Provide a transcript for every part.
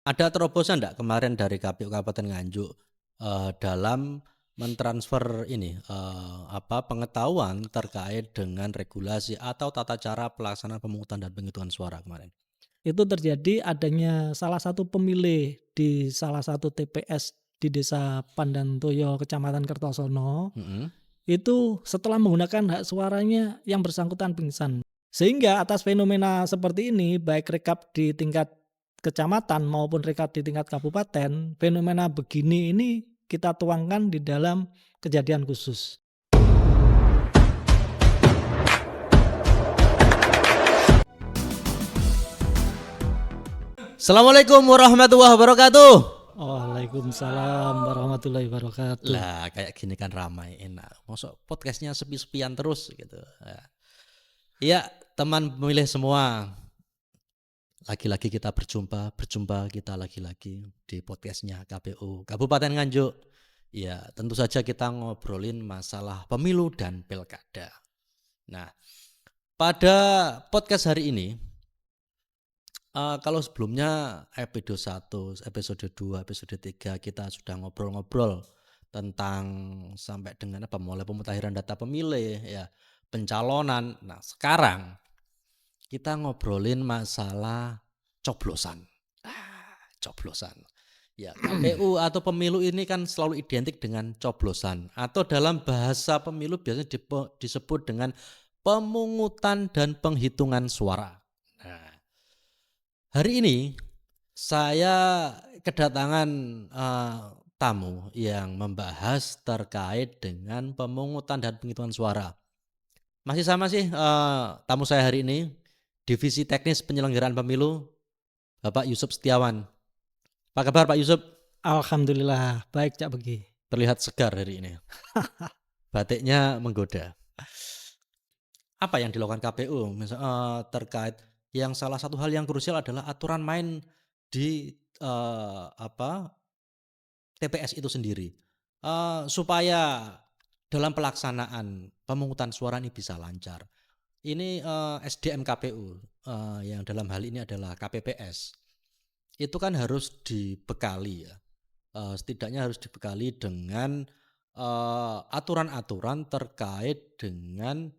Ada terobosan enggak kemarin dari KPU Kabupaten Nganjuk, dalam mentransfer ini, pengetahuan terkait dengan regulasi atau tata cara pelaksanaan pemungutan dan penghitungan suara kemarin? Itu terjadi adanya salah satu pemilih di salah satu TPS di Desa Pandantoyo, Kecamatan Kertosono, Mhm. itu setelah menggunakan hak suaranya yang bersangkutan pingsan. Sehingga atas fenomena seperti ini, baik rekap di tingkat kecamatan maupun rekap di tingkat kabupaten, fenomena begini ini kita tuangkan di dalam kejadian khusus. Assalamualaikum warahmatullahi wabarakatuh. Waalaikumsalam warahmatullahi wabarakatuh. Lah kayak gini kan ramai, enak. Mosok podcastnya sepi-sepian terus gitu. Iya, teman pemilih semua, lagi-lagi kita berjumpa kita lagi-lagi di podcastnya KPU Kabupaten Nganjuk. Ya, tentu saja kita ngobrolin masalah pemilu dan pilkada. Nah, pada podcast hari ini, kalau sebelumnya episode 1, episode 2, episode 3 kita sudah ngobrol-ngobrol tentang sampai dengan mulai pemutahiran data pemilih, ya, pencalonan. Nah, sekarang kita ngobrolin masalah coblosan. Coblosan. Ya, KPU atau pemilu ini kan selalu identik dengan coblosan atau dalam bahasa pemilu biasanya disebut dengan pemungutan dan penghitungan suara. Nah, hari ini saya kedatangan tamu yang membahas terkait dengan pemungutan dan penghitungan suara. Masih sama sih tamu saya hari ini, Divisi Teknis Penyelenggaraan Pemilu, Bapak Yusuf Setiawan. Apa kabar Pak Yusuf? Alhamdulillah, baik Cak Begi. Terlihat segar hari ini. Batiknya menggoda. Apa yang dilakukan KPU terkait yang salah satu hal yang krusial adalah aturan main di TPS itu sendiri, supaya dalam pelaksanaan pemungutan suara ini bisa lancar. Ini SDM KPU yang dalam hal ini adalah KPPS, itu kan harus dibekali ya, setidaknya harus dibekali dengan aturan-aturan terkait dengan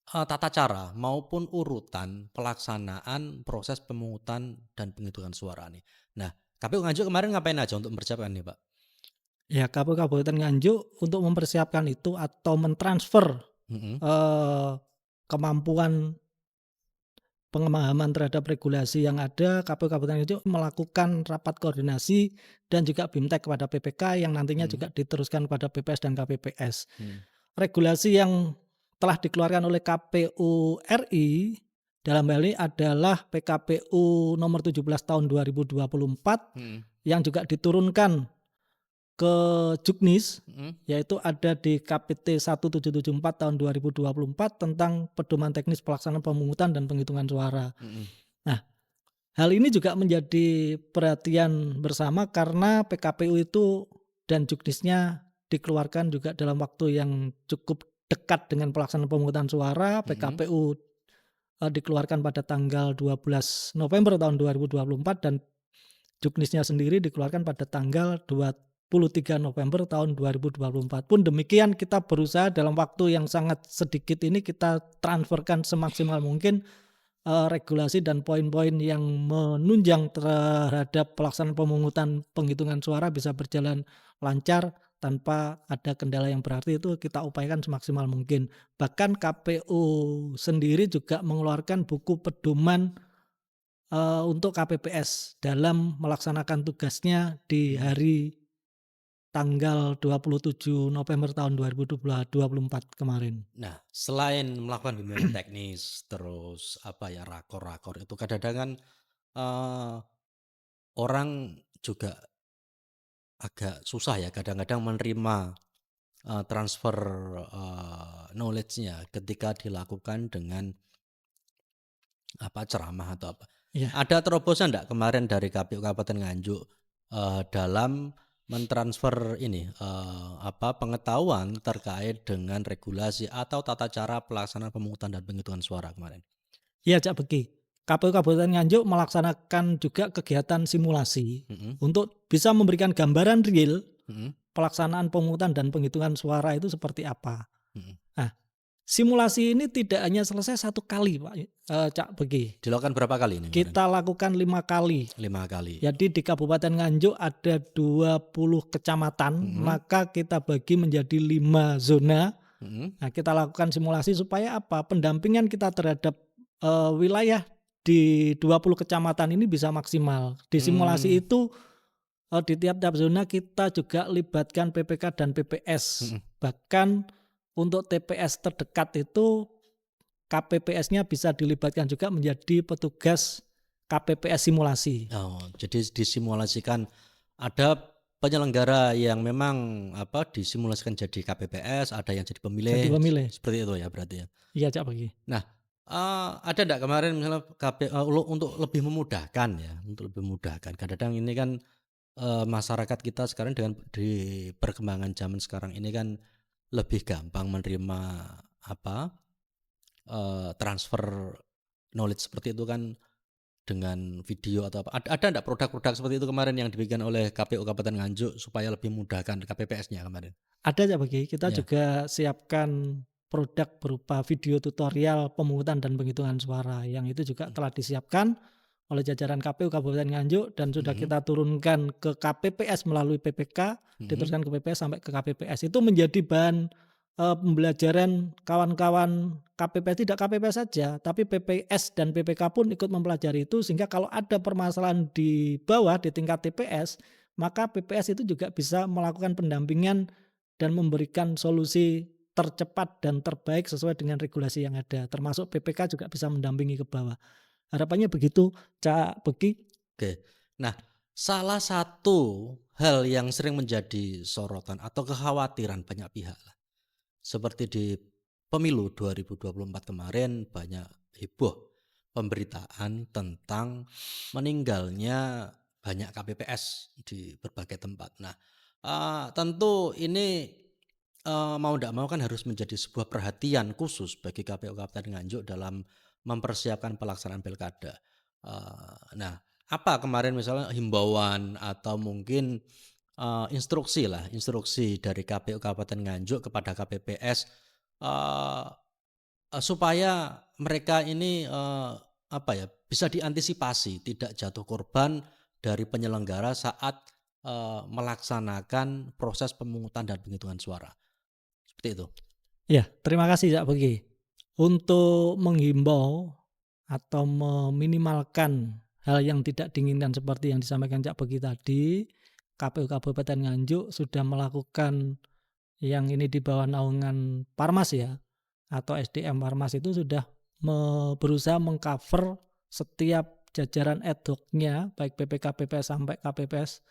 tata cara maupun urutan pelaksanaan proses pemungutan dan penghitungan suara nih. Nah, KPU Nganjuk kemarin ngapain aja untuk mempersiapkan nih, Pak? Ya, KPU Kabupaten Nganjuk untuk mempersiapkan itu atau mentransfer Mhm. eh, kemampuan pemahaman terhadap regulasi yang ada, KPU Kabupaten Nganjuk melakukan rapat koordinasi dan juga BIMTEK kepada PPK yang nantinya Mhm. juga diteruskan kepada PPS dan KPPS. Mhm. Regulasi yang telah dikeluarkan oleh KPU RI dalam hal ini adalah PKPU nomor 17 tahun 2024 Mhm. yang juga diturunkan ke Juknis, Mhm. yaitu ada di KPT 1774 tahun 2024 tentang pedoman teknis pelaksanaan pemungutan dan penghitungan suara. Mhm. Nah, hal ini juga menjadi perhatian bersama karena PKPU itu dan Juknisnya dikeluarkan juga dalam waktu yang cukup dekat dengan pelaksanaan pemungutan suara. Mhm. PKPU dikeluarkan pada tanggal 12 November tahun 2024 dan Juknisnya sendiri dikeluarkan pada tanggal 23 November tahun 2024. Pun demikian kita berusaha dalam waktu yang sangat sedikit ini kita transferkan semaksimal mungkin regulasi dan poin-poin yang menunjang terhadap pelaksanaan pemungutan penghitungan suara bisa berjalan lancar tanpa ada kendala yang berarti, itu kita upayakan semaksimal mungkin. Bahkan KPU sendiri juga mengeluarkan buku pedoman untuk KPPS dalam melaksanakan tugasnya di Mhm. hari tanggal 27 November tahun 2024 kemarin. Nah, selain melakukan bimbingan teknis, terus rakor-rakor itu kadang-kadang kan, eee, orang juga agak susah ya kadang-kadang menerima, transfer, knowledge-nya ketika dilakukan dengan ceramah atau apa. Iya. Ada terobosan enggak kemarin dari KPU Kabupaten Nganjuk, dalam mentransfer ini, pengetahuan terkait dengan regulasi atau tata cara pelaksanaan pemungutan dan penghitungan suara kemarin? Iya, Cak Beki. KPU Kabupaten Nganjuk melaksanakan juga kegiatan simulasi Mhm, untuk bisa memberikan gambaran real mhm, pelaksanaan pemungutan dan penghitungan suara itu seperti apa. mhm. Nah, simulasi ini tidak hanya selesai 1 kali, Pak, Cak Begi. Dilakukan berapa kali ini kemarin? Kita lakukan 5 kali. 5 kali. Jadi di Kabupaten Nganjuk ada 20 kecamatan, Mhm, maka kita bagi menjadi 5 zona. mhm, Nah, kita lakukan simulasi supaya apa? Pendampingan kita terhadap wilayah di 20 kecamatan ini bisa maksimal. Di simulasi mmm, itu di tiap-tiap zona kita juga libatkan PPK dan PPS. mhm. Bahkan untuk TPS terdekat itu KPPS-nya bisa dilibatkan juga menjadi petugas KPPS simulasi. Oh, jadi disimulasikan ada penyelenggara yang memang disimulasikan jadi KPPS, ada yang jadi Jadi pemilih, pemilih. seperti itu ya berarti ya? Iya, Cak Bagi. Nah, ada ndak kemarin misalnya untuk lebih memudahkan ya, untuk lebih memudahkan, kadang-kadang ini kan, masyarakat kita sekarang dengan di perkembangan zaman sekarang ini kan lebih gampang menerima apa, transfer knowledge seperti itu kan dengan video atau apa. Ada ndak produk-produk seperti itu kemarin yang dibikin oleh KPU Kabupaten Nganjuk supaya lebih memudahkan KPPS-nya kemarin? Ada, Cak Bagi. Kita Ya. juga siapkan produk berupa video tutorial pemungutan dan penghitungan suara yang itu juga telah disiapkan oleh jajaran KPU Kabupaten Nganjuk dan sudah Mhm, kita turunkan ke KPPS melalui PPK, mhm, diteruskan ke PPS sampai ke KPPS. Itu menjadi bahan pembelajaran kawan-kawan KPPS, tidak KPPS saja, tapi PPS dan PPK pun ikut mempelajari itu sehingga kalau ada permasalahan di bawah di tingkat TPS, maka PPS itu juga bisa melakukan pendampingan dan memberikan solusi tercepat dan terbaik sesuai dengan regulasi yang ada. Termasuk PPK juga bisa mendampingi ke bawah. Harapannya begitu, Cak Begi. oke. Nah, salah satu hal yang sering menjadi sorotan atau kekhawatiran banyak pihak lah, seperti di pemilu 2024 kemarin banyak heboh pemberitaan tentang meninggalnya banyak KPPS di berbagai tempat. Nah, tentu ini, mau tidak mau kan harus menjadi sebuah perhatian khusus bagi KPU Kabupaten Nganjuk dalam mempersiapkan pelaksanaan pilkada. Nah, apa kemarin misalnya himbauan atau mungkin, instruksi lah, instruksi dari KPU Kabupaten Nganjuk kepada KPPS, eee supaya mereka ini, bisa diantisipasi tidak jatuh korban dari penyelenggara saat, melaksanakan proses pemungutan dan penghitungan suara, seperti itu. Ya, terima kasih Cak Begi. Untuk menghimbau atau meminimalkan hal yang tidak diinginkan seperti yang disampaikan Cak Begi tadi, KPU Kabupaten Nganjuk sudah melakukan yang ini di bawah naungan Parmas ya, atau SDM Parmas itu sudah berusaha mengcover setiap jajaran ad hoc-nya, baik PPK, PPS sampai KPPS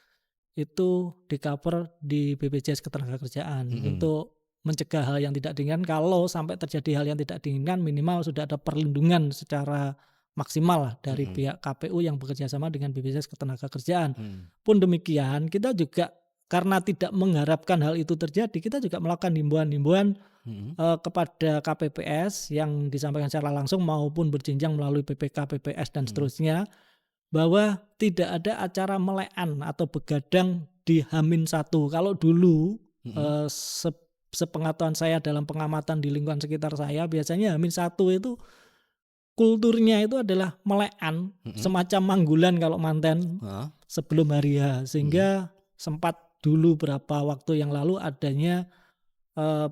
itu di-cover di BPJS Ketenagakerjaan Mhm, untuk mencegah hal yang tidak diinginkan. Kalau sampai terjadi hal yang tidak diinginkan, minimal sudah ada perlindungan secara maksimal lah dari mhm, pihak KPU yang bekerja sama dengan BPJS Ketenagakerjaan. mhm, Pun demikian, kita juga karena tidak mengharapkan hal itu terjadi, kita juga melakukan himbauan-himbauan mhm, kepada KPPS yang disampaikan secara langsung maupun berjenjang melalui PPK, PPS dan mhm, seterusnya, bahwa tidak ada acara melekan atau begadang di H-1. Kalau dulu, mhm, eee, sepengetahuan saya dalam pengamatan di lingkungan sekitar saya, biasanya H-1 itu kulturnya itu adalah melekan, mhm, semacam manggulan kalau manten heeh, sebelum hari H. mhm, Sehingga sempat dulu berapa waktu yang lalu adanya,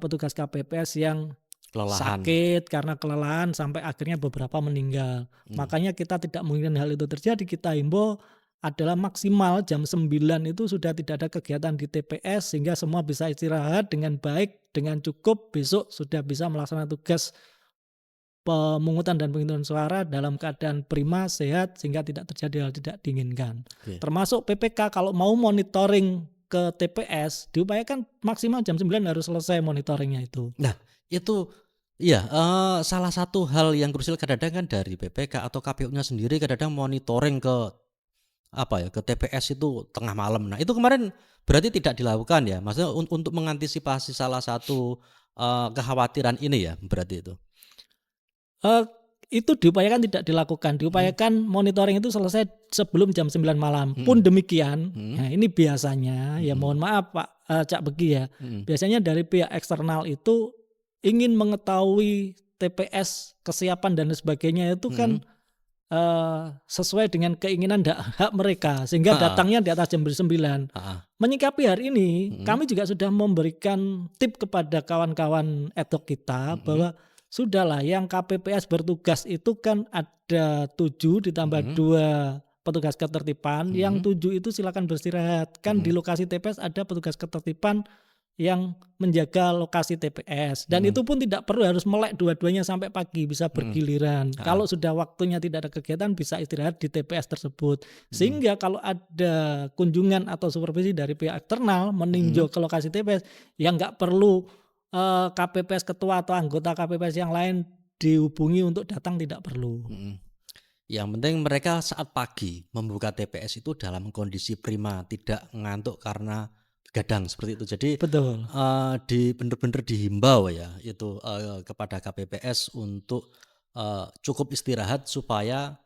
petugas KPPS yang kelelahan, sakit karena kelelahan sampai akhirnya beberapa meninggal. mhm, Makanya kita tidak menginginkan hal itu terjadi, kita himbau adalah maksimal jam 9 itu sudah tidak ada kegiatan di TPS sehingga semua bisa istirahat dengan baik, dengan cukup, besok sudah bisa melaksanakan tugas pemungutan dan penghitungan suara dalam keadaan prima, sehat sehingga tidak terjadi hal tidak diinginkan. oke. Termasuk PPK kalau mau monitoring ke TPS diupayakan maksimal jam 9 harus selesai monitoringnya itu. Nah, itu iya, salah satu hal yang krusial kadang-kadang kan dari BPK atau KPU-nya sendiri kadang-kadang monitoring ke TPS itu tengah malam. Nah, itu kemarin berarti tidak dilakukan ya? Maksudnya untuk mengantisipasi salah satu, kekhawatiran ini ya berarti itu? Eee, itu diupayakan tidak dilakukan. Diupayakan monitoring itu selesai sebelum jam 9 malam. Pun demikian, nah ini biasanya ya mohon maaf Pak Cak Begi ya. Biasanya dari pihak eksternal itu ingin mengetahui TPS, kesiapan dan sebagainya itu kan sesuai dengan keinginan hak mereka, sehingga datangnya di atas jam 9. Menyikapi hari ini, kami juga sudah memberikan tip kepada kawan-kawan ad hoc kita bahwa sudahlah, yang KPPS bertugas itu kan ada 7 ditambah 2 petugas ketertiban. Yang 7 itu silakan beristirahat. Kan di lokasi TPS ada petugas ketertiban yang menjaga lokasi TPS, dan itu pun tidak perlu harus melek dua-duanya sampai pagi, bisa bergiliran. Kalau sudah waktunya tidak ada kegiatan, bisa istirahat di TPS tersebut. Sehingga kalau ada kunjungan atau supervisi dari pihak eksternal meninjau ke lokasi TPS, yang nggak perlu KPPS ketua atau anggota KPPS yang lain dihubungi untuk datang, tidak perlu. Yang penting mereka saat pagi membuka TPS itu dalam kondisi prima, tidak ngantuk karena gadang seperti itu. Jadi betul, benar-benar dihimbau ya itu kepada KPPS untuk cukup istirahat supaya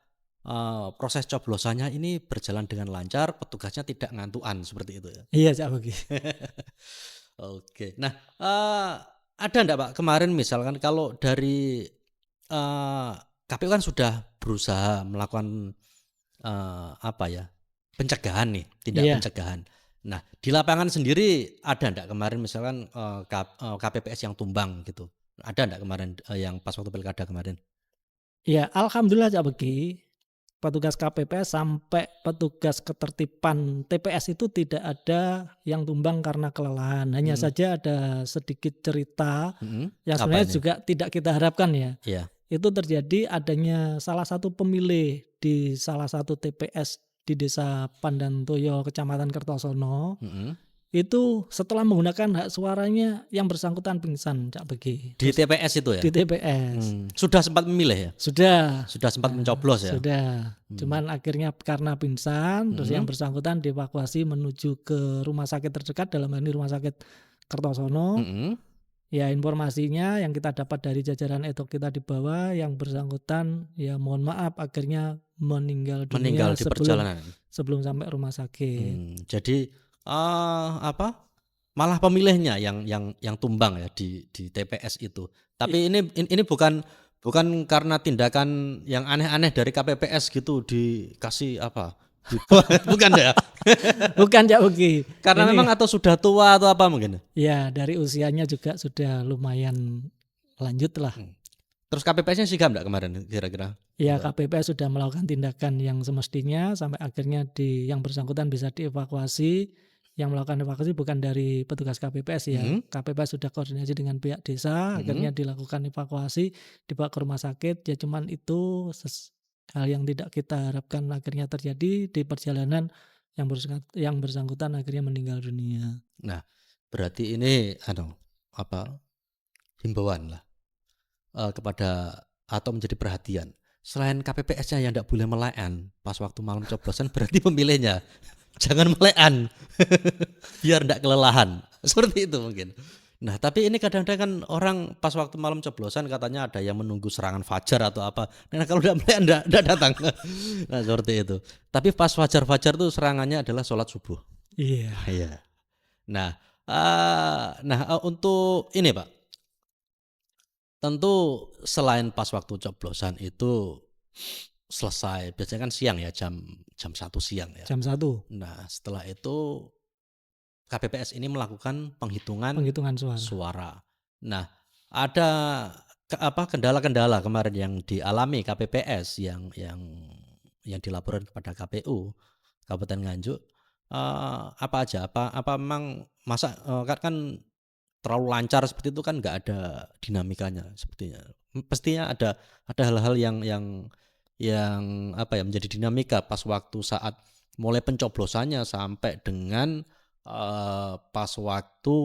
proses coblosannya ini berjalan dengan lancar, petugasnya tidak ngantuan seperti itu ya. Iya Cak Begi. Oke, nah ada enggak Pak kemarin misalkan kalau dari KPU kan sudah berusaha melakukan pencegahan nih, tindak pencegahan. Nah, di lapangan sendiri ada enggak kemarin misalkan KPPS yang tumbang gitu? Ada enggak kemarin yang pas waktu pilkada kemarin? Ya, alhamdulillah Cak Begi, petugas KPPS sampai petugas ketertiban TPS itu tidak ada yang tumbang karena kelelahan. Hanya saja ada sedikit cerita yang sebenarnya juga tidak kita harapkan ya. Itu terjadi adanya salah satu pemilih di salah satu TPS di Desa Pandantoyo, Kecamatan Kertosono. Itu setelah menggunakan hak suaranya yang bersangkutan pingsan Cak Begi. Di TPS itu ya? Di TPS. Sudah sempat memilih ya? Sudah sempat mencoblos ya? Sudah. Cuman akhirnya karena pingsan, terus yang bersangkutan dievakuasi menuju ke rumah sakit terdekat, dalam hal ini Rumah Sakit Kertosono. Ya, informasinya yang kita dapat dari jajaran ad hoc kita di bawah, yang bersangkutan ya mohon maaf akhirnya meninggal dunia di perjalanan sebelum sampai rumah sakit. Jadi malah pemilihnya yang tumbang ya di TPS itu. Tapi ini bukan karena tindakan yang aneh-aneh dari KPPS gitu, dikasih bukan ya? Bukan Cak Begi. Karena memang atau sudah tua atau apa mungkin? Ya, dari usianya juga sudah lumayan lanjut lah. Terus KPPS-nya sigap enggak kemarin kira-kira? Ya, KPPS sudah melakukan tindakan yang semestinya sampai akhirnya yang bersangkutan bisa dievakuasi. Yang melakukan evakuasi bukan dari petugas KPPS ya. KPPS sudah koordinasi dengan pihak desa, akhirnya dilakukan evakuasi, dibawa ke rumah sakit. Ya cuman itu hal yang tidak kita harapkan akhirnya terjadi di perjalanan, yang bersangkutan akhirnya meninggal dunia. Nah, berarti ini himbauan lah kepada atau menjadi perhatian. Selain KPPS-nya yang tidak boleh melekan pas waktu malam coblosan, berarti pemilihnya jangan melekan biar tidak kelelahan. Seperti itu mungkin. Nah, tapi ini kadang-kadang kan orang pas waktu malam coblosan katanya ada yang menunggu serangan fajar atau apa. Nah, kalau tidak melekan tidak datang. Nah, seperti itu. Tapi pas fajar tuh serangannya adalah sholat subuh. Iya. Nah, untuk ini Pak, tentu selain pas waktu coblosan itu selesai, biasanya kan siang ya, jam 1 siang ya. Jam 1. Nah, setelah itu KPPS ini melakukan penghitungan suara. Nah, ada kendala-kendala kemarin yang dialami KPPS yang dilaporkan kepada KPU Kabupaten Nganjuk, apa aja? Apa memang masa kan terlalu lancar seperti itu kan nggak ada dinamikanya sepertinya. Pastinya ada hal-hal yang menjadi dinamika pas waktu saat mulai pencoblosannya sampai dengan pas waktu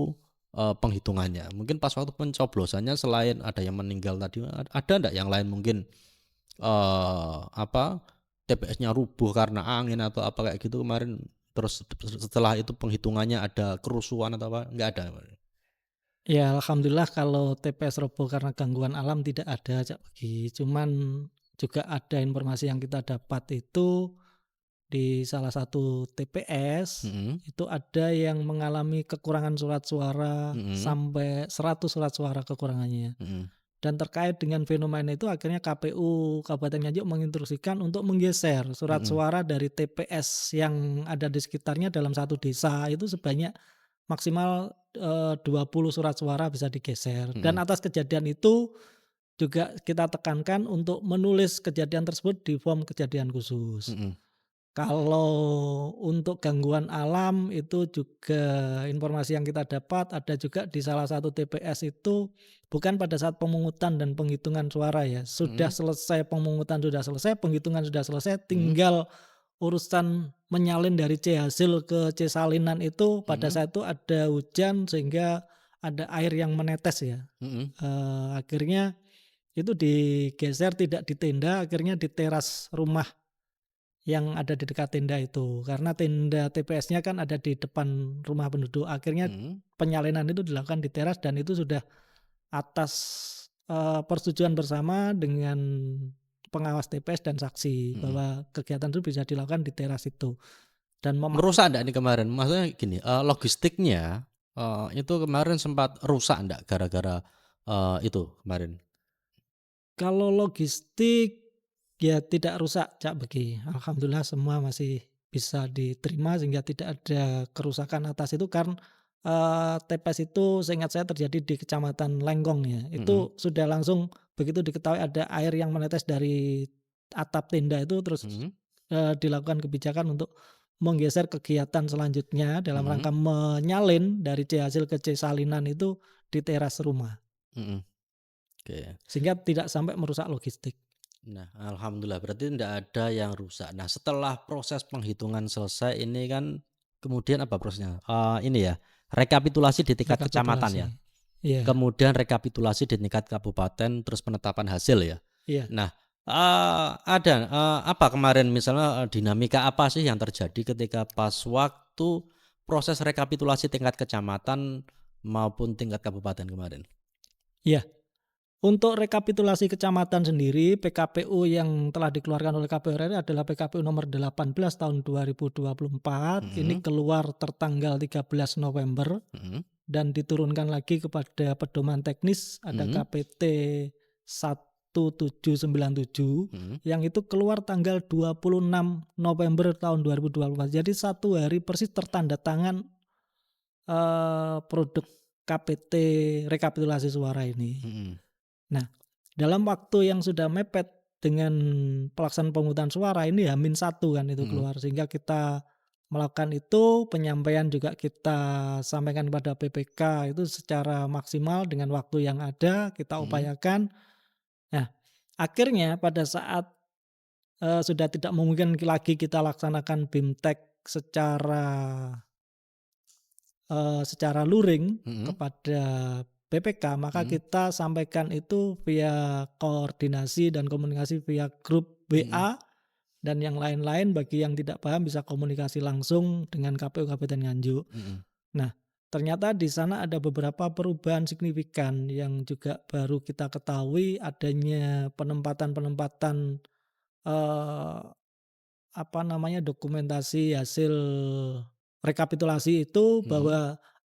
penghitungannya. Mungkin pas waktu pencoblosannya selain ada yang meninggal tadi, ada enggak yang lain mungkin TPS-nya rubuh karena angin atau apa kayak gitu kemarin, terus setelah itu penghitungannya ada kerusuhan atau apa? Enggak ada. Ya alhamdulillah kalau TPS roboh karena gangguan alam tidak ada Cak Begi. Cuman juga ada informasi yang kita dapat itu di salah satu TPS Mhm, itu ada yang mengalami kekurangan surat suara mhm, sampai 100 surat suara kekurangannya. mhm, Dan terkait dengan fenomena itu akhirnya KPU Kabupaten Nganjuk menginstruksikan untuk menggeser surat mhm, suara dari TPS yang ada di sekitarnya dalam satu desa itu sebanyak maksimal 20 surat suara bisa digeser. Dan mhm, atas kejadian itu juga kita tekankan untuk menulis kejadian tersebut di form kejadian khusus. mhm, Kalau untuk gangguan alam itu juga informasi yang kita dapat ada juga di salah satu TPS itu bukan pada saat pemungutan dan penghitungan suara ya. Sudah mhm, selesai pemungutan, sudah selesai, penghitungan sudah selesai, mhm, tinggal urusan menyalin dari C hasil ke C salinan itu pada mhm, saat itu ada hujan sehingga ada air yang menetes ya. mhm, Akhirnya itu digeser tidak di tenda, akhirnya di teras rumah yang ada di dekat tenda itu. Karena tenda TPS-nya kan ada di depan rumah penduduk. Akhirnya mhm, penyalinan itu dilakukan di teras dan itu sudah atas, persetujuan bersama dengan pengawas TPS dan saksi mhm. bahwa kegiatan itu bisa dilakukan di teras itu dan Merusak ndak nih kemarin? Maksudnya gini, logistiknya, itu kemarin sempat rusak ndak gara-gara, itu kemarin? kalau logistik ya tidak rusak Cak Begi. Alhamdulillah semua masih bisa diterima sehingga tidak ada kerusakan atas itu karena TPS itu seingat saya terjadi di Kecamatan Lenggong ya. Mhm, Itu sudah langsung begitu diketahui ada air yang menetes dari atap tenda itu terus mhm, dilakukan kebijakan untuk menggeser kegiatan selanjutnya dalam mhm, rangka menyalin dari C hasil ke C salinan itu di teras rumah, mhm, oke. sehingga tidak sampai merusak logistik. Nah, alhamdulillah berarti ndak ada yang rusak. Nah, setelah proses penghitungan selesai ini kan kemudian apa prosesnya? Ini ya, rekapitulasi di tingkat kecamatan Rekapitulasi. ya? Iya, Kemudian rekapitulasi di tingkat kabupaten, terus penetapan hasil ya. iya. Nah, ada, apa kemarin misalnya, dinamika apa sih yang terjadi ketika pas waktu proses rekapitulasi tingkat kecamatan maupun tingkat kabupaten kemarin? Iya, untuk rekapitulasi kecamatan sendiri, PKPU yang telah dikeluarkan oleh KPU RI adalah PKPU nomor 18 tahun 2024. Ini Mhm, keluar tertanggal 13 November mhm, dan diturunkan lagi kepada pedoman teknis ada mhm, KPT 1797 mhm, yang itu keluar tanggal 26 November tahun 2024. Jadi 1 hari persis tertanda tangan produk KPT rekapitulasi suara ini. mhm, Nah, dalam waktu yang sudah mepet dengan pelaksanaan pemungutan suara ini H-1 kan itu mhm, keluar sehingga kita melakukan itu, penyampaian juga kita sampaikan kepada PPK itu secara maksimal dengan waktu yang ada kita mhm, upayakan. Nah, akhirnya pada saat, sudah tidak mungkin lagi kita laksanakan BIMTEK secara luring mhm, kepada PPK, maka mhm, kita sampaikan itu via koordinasi dan komunikasi via grup mhm, WA dan yang lain-lain bagi yang tidak paham bisa komunikasi langsung dengan KPU Kabupaten Nganjuk. mhm, Nah, ternyata di sana ada beberapa perubahan signifikan yang juga baru kita ketahui adanya penempatan-penempatan, eee, apa namanya, dokumentasi hasil rekapitulasi itu mhm, bahwa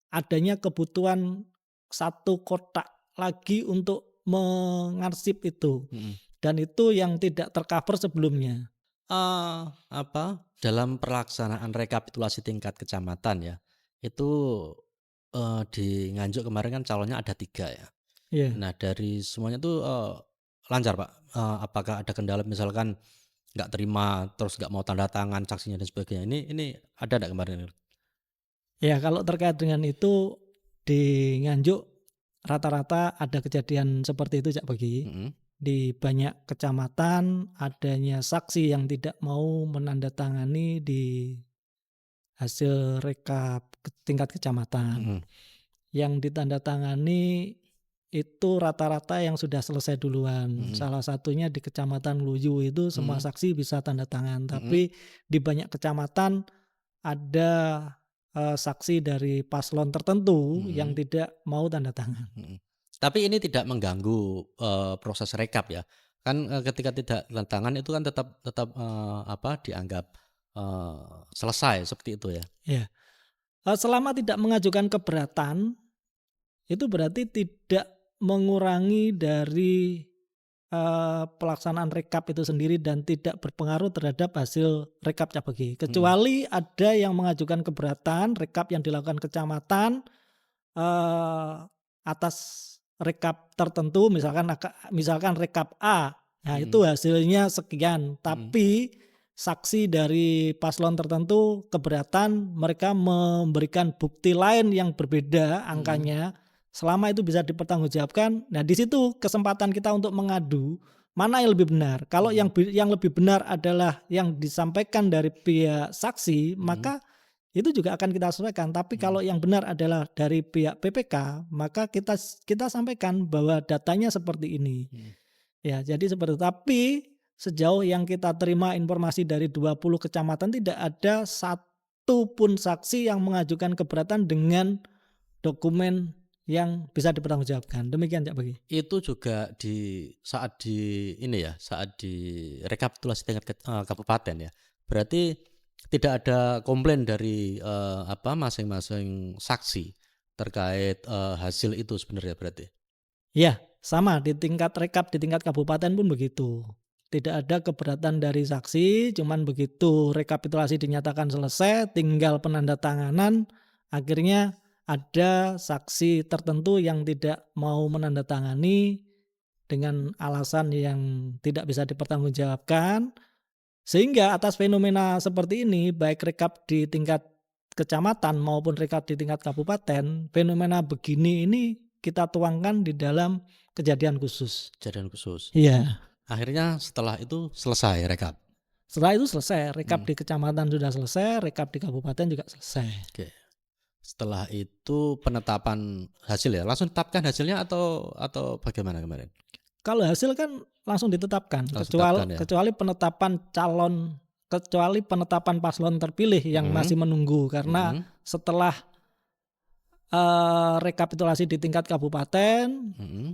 adanya kebutuhan satu kotak lagi untuk mengarsip itu, mhm. dan itu yang tidak tercover sebelumnya. Dalam pelaksanaan rekapitulasi tingkat kecamatan ya, itu, di Nganjuk kemarin kan calonnya ada 3 ya. Iya. Nah dari semuanya tuh, lancar Pak? Apakah ada kendala misalkan nggak terima, terus nggak mau tanda tangan saksinya dan sebagainya, ini ada nggak kemarin? Ya, kalau terkait dengan itu di Nganjuk rata-rata ada kejadian seperti itu Cak Bagi. Mhm, Di banyak kecamatan adanya saksi yang tidak mau menandatangani di hasil rekap tingkat kecamatan. mhm, Yang ditandatangani itu rata-rata yang sudah selesai duluan. mhm, Salah satunya di Kecamatan Luyu itu semua mhm, saksi bisa tanda tangan, mhm, tapi di banyak kecamatan ada saksi dari paslon tertentu yang Mhm. tidak mau tanda tangan. Mhm. Tapi ini tidak mengganggu, proses rekap ya? Kan, ketika tidak tanda tangan itu kan tetap tetap, dianggap, selesai seperti itu ya? Ya, selama tidak mengajukan keberatan, itu berarti tidak mengurangi dari pelaksanaan rekap itu sendiri dan tidak berpengaruh terhadap hasil rekap Capbegi. Mhm. Kecuali ada yang mengajukan keberatan rekap yang dilakukan kecamatan eee, atas rekap tertentu misalkan rekap A, nah Mhm. itu hasilnya sekian, Mhm. tapi saksi dari paslon tertentu keberatan, mereka memberikan bukti lain yang berbeda Mhm. angkanya, selama itu bisa dipertanggungjawabkan, nah di situ kesempatan kita untuk mengadu, mana yang lebih benar. Kalau Mhm. yang lebih benar adalah yang disampaikan dari pihak saksi, Mhm. maka itu juga akan kita sesuaikan. Tapi kalau Mhm. yang benar adalah dari pihak PPK, maka kita sampaikan bahwa datanya seperti ini. Mhm. Ya, jadi seperti itu. Tapi sejauh yang kita terima informasi dari 20 kecamatan tidak ada satu pun saksi yang mengajukan keberatan dengan dokumen yang bisa dipertanggungjawabkan. Demikian Cak Bagi. Itu juga saat di ini ya, saat di rekapitulasi tingkat kabupaten ya. Berarti tidak ada komplain dari, masing-masing saksi terkait, hasil itu sebenarnya berarti? Ya, sama di tingkat rekap di tingkat kabupaten pun begitu. Tidak ada keberatan dari saksi, cuman begitu rekapitulasi dinyatakan selesai, tinggal penandatanganan, akhirnya ada saksi tertentu yang tidak mau menandatangani dengan alasan yang tidak bisa dipertanggungjawabkan, sehingga atas fenomena seperti ini, baik rekap di tingkat kecamatan maupun rekap di tingkat kabupaten, fenomena begini ini kita tuangkan di dalam kejadian khusus. Kejadian khusus. Iya. Akhirnya setelah itu selesai rekap? Setelah itu selesai, rekap Mhm. di kecamatan sudah selesai, rekap di kabupaten juga selesai. Oke. Setelah itu penetapan hasil ya? Langsung tetapkan hasilnya atau bagaimana kemarin? Kalau hasil kan langsung ditetapkan, Langsung tetapkan ya? kecuali penetapan paslon terpilih yang Mhm. masih menunggu karena Mhm. setelah rekapitulasi di tingkat kabupaten, Mhm.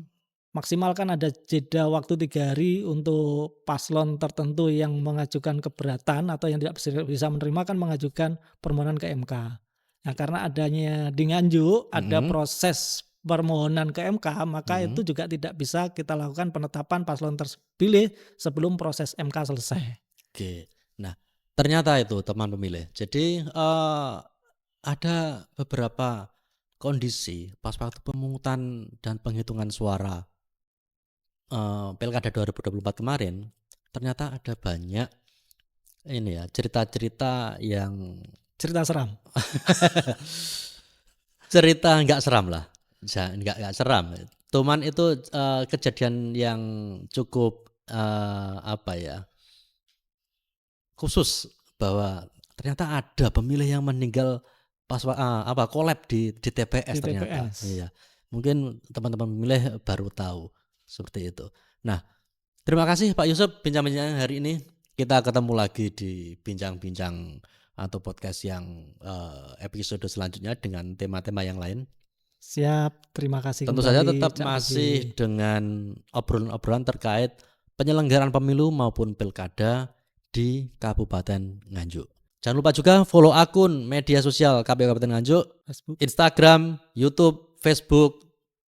maksimal kan ada jeda waktu 3 hari untuk paslon tertentu yang mengajukan keberatan atau yang tidak bisa menerima kan mengajukan permohonan ke MK. Nah, karena adanya di Nganjuk ada Mhm. proses permohonan ke MK, maka Mhm. itu juga tidak bisa kita lakukan penetapan paslon terpilih sebelum proses MK selesai. Oke. Nah, ternyata itu teman pemilih. Jadi, ada beberapa kondisi pas waktu pemungutan dan penghitungan suara, pilkada 2024 kemarin, ternyata ada banyak ini ya, cerita-cerita yang Cerita seram. cerita nggak seram lah, nggak seram. Cuman itu, kejadian yang cukup, apa ya, khusus bahwa ternyata ada pemilih yang meninggal pas kolab di TPS Di ternyata. TPS. Iya. Mungkin teman-teman pemilih baru tahu seperti itu. Nah, terima kasih Pak Yusuf bincang-bincangnya hari ini. Kita ketemu lagi di bincang-bincang atau podcast yang, episode selanjutnya dengan tema-tema yang lain. Siap, terima kasih Tentu saja kembali tetap Cak masih Begi. dengan obrolan-obrolan terkait penyelenggaraan pemilu maupun pilkada di Kabupaten Nganjuk. Jangan lupa juga follow akun media sosial KPU Kabupaten Nganjuk, Facebook. Instagram, YouTube, Facebook,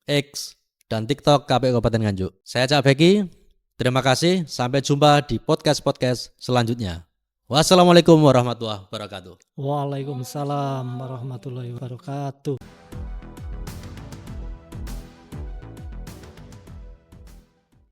X, dan TikTok KPU Kabupaten Nganjuk. Saya Cak Beki, terima kasih. Sampai jumpa di podcast-podcast selanjutnya. Wassalamualaikum warahmatullahi wabarakatuh. Waalaikumsalam warahmatullahi wabarakatuh.